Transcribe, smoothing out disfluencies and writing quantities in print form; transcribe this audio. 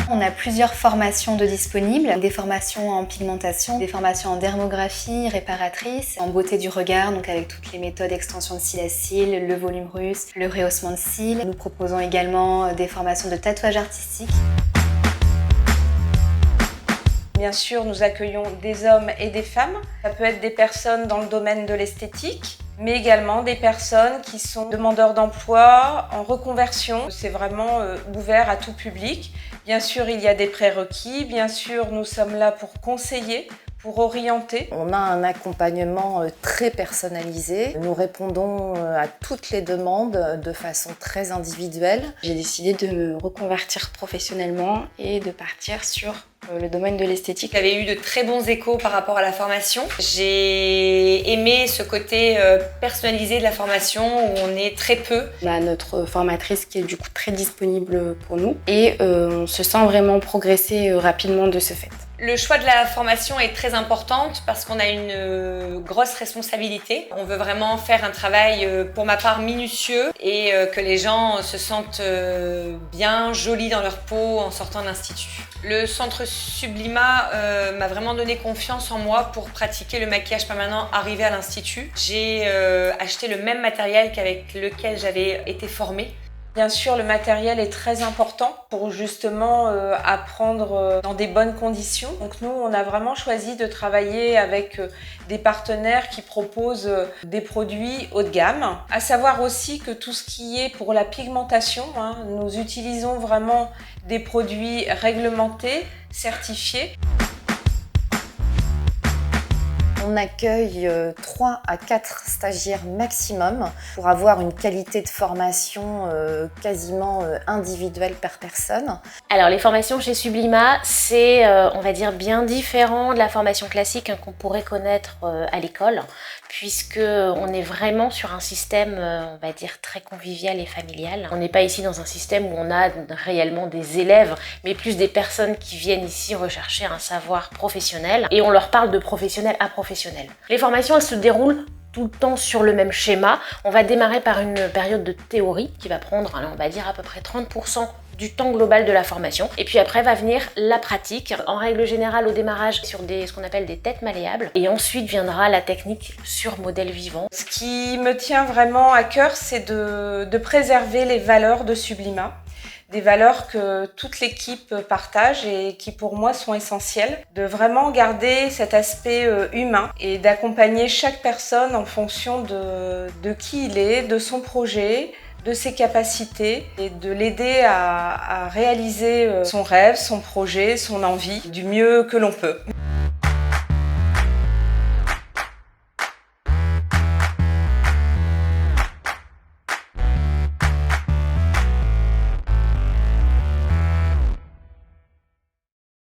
On a plusieurs formations de disponibles, des formations en pigmentation, des formations en dermographie réparatrice, en beauté du regard, donc avec toutes les méthodes extension de cils à cils, le volume russe, le rehaussement de cils. Nous proposons également des formations de tatouage artistique. Bien sûr, nous accueillons des hommes et des femmes. Ça peut être des personnes dans le domaine de l'esthétique, mais également des personnes qui sont demandeurs d'emploi, en reconversion. C'est vraiment ouvert à tout public. Bien sûr, il y a des prérequis. Bien sûr, nous sommes là pour conseiller, pour orienter. On a un accompagnement très personnalisé. Nous répondons à toutes les demandes de façon très individuelle. J'ai décidé de me reconvertir professionnellement et de partir sur le domaine de l'esthétique. J'avais eu de très bons échos par rapport à la formation. J'ai aimé ce côté personnalisé de la formation où on est très peu. On a notre formatrice qui est du coup très disponible pour nous et on se sent vraiment progresser rapidement de ce fait. Le choix de la formation est très importante parce qu'on a une grosse responsabilité. On veut vraiment faire un travail, pour ma part, minutieux et que les gens se sentent bien, jolis dans leur peau en sortant de l'institut. Le centre Sublima m'a vraiment donné confiance en moi pour pratiquer le maquillage permanent arrivé à l'institut. J'ai acheté le même matériel qu'avec lequel j'avais été formée. Bien sûr, le matériel est très important pour justement apprendre dans des bonnes conditions. Donc nous, on a vraiment choisi de travailler avec des partenaires qui proposent des produits haut de gamme. À savoir aussi que tout ce qui est pour la pigmentation, nous utilisons vraiment des produits réglementés, certifiés. On accueille 3 à 4 stagiaires maximum pour avoir une qualité de formation quasiment individuelle par personne. Alors les formations chez Sublima, c'est on va dire bien différent de la formation classique qu'on pourrait connaître à l'école, puisque on est vraiment sur un système on va dire très convivial et familial. On n'est pas ici dans un système où on a réellement des élèves, mais plus des personnes qui viennent ici rechercher un savoir professionnel et on leur parle de professionnel à professionnel. Les formations, elles se déroulent tout le temps sur le même schéma. On va démarrer par une période de théorie qui va prendre, on va dire à peu près 30% du temps global de la formation. Et puis après va venir la pratique, en règle générale au démarrage sur ce qu'on appelle des têtes malléables. Et ensuite viendra la technique sur modèle vivant. Ce qui me tient vraiment à cœur, c'est de préserver les valeurs de Sublima. Des valeurs que toute l'équipe partage et qui pour moi sont essentielles. De vraiment garder cet aspect humain et d'accompagner chaque personne en fonction de qui il est, de son projet, de ses capacités et de l'aider à réaliser son rêve, son projet, son envie du mieux que l'on peut.